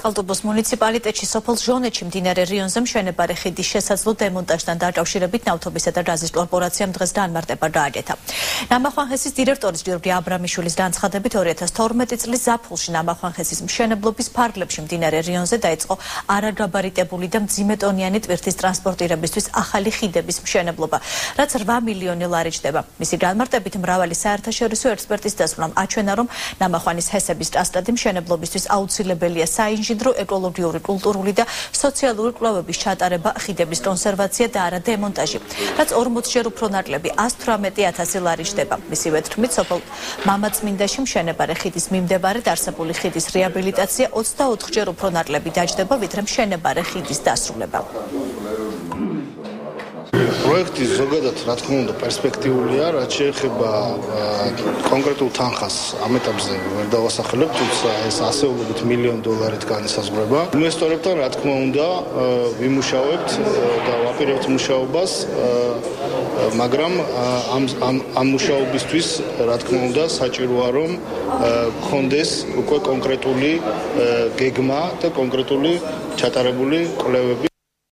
საწყალტუბოს მუნიციპალიტეტში სოფელ ჟონეთში მდინარე რიონზე მშენებარე ხიდის შესაძლო დემონტაჟთან დაკავშირებით ნავთობისა და გაზის კორპორაციამ დღეს განმარტება გააკეთა. ნამახვანხესის დირექტორის გიორგი აბრამიშვილის განცხადებით 2012 წლის ზაფხულში ნამახვანხესის მშენებლობის ფარგლებში მდინარე რიონზე დაიწყო არაგაბარიტებული და მძიმეტონიანი ტვირთის ტრანსპორტირებისთვის ახალი ხიდების მშენებლობა, რაც 8 მილიონი ლარი ჯდება. მისი განმარტებით მრავალი საერთაშორისო ექსპერტის დასვლა აჩვენა, რომ ნამახვანის ჰესების ჭასტადი მშენებლობისთვის აუცილებელია საინჟინრო, ეკოლოგიური, კულტურული და სოციალური კვლევების ჩატარება, ხიდების კონსერვაცია და არა დემონტაჟი, რაც 40-ჯერ უფრო ნაკლები 118,000 ლარი ჯდება. მისივე თქმით, სოფელ მამაწმინდაში მშენებარე ხიდის მიმდებარედ არსებული ხიდის რეაბილიტაცია 24-ჯერ უფრო ნაკლები დაჯდება, ვიდრე მშენებარე ხიდის დასრულება. პროექტი ზოგადად რა თქმა უნდა პერსპექტიულია, რაც შეეხება კონკრეტულ თანხას ამ ეტაპზე ვერ დავასახელებ, თუმცა ეს ასეულობით $1,000,000 განისაზღვრება. ინვესტორებთან რა თქმა უნდა ვიმუშავებთ და ვაპირებთ მუშაობას, მაგრამ ამ მუშაობისთვის რა თქმა უნდა საჭიროა რომ გქონდეს უკვე კონკრეტული გეგმა და კონკრეტული ჩატარებული კვლევები.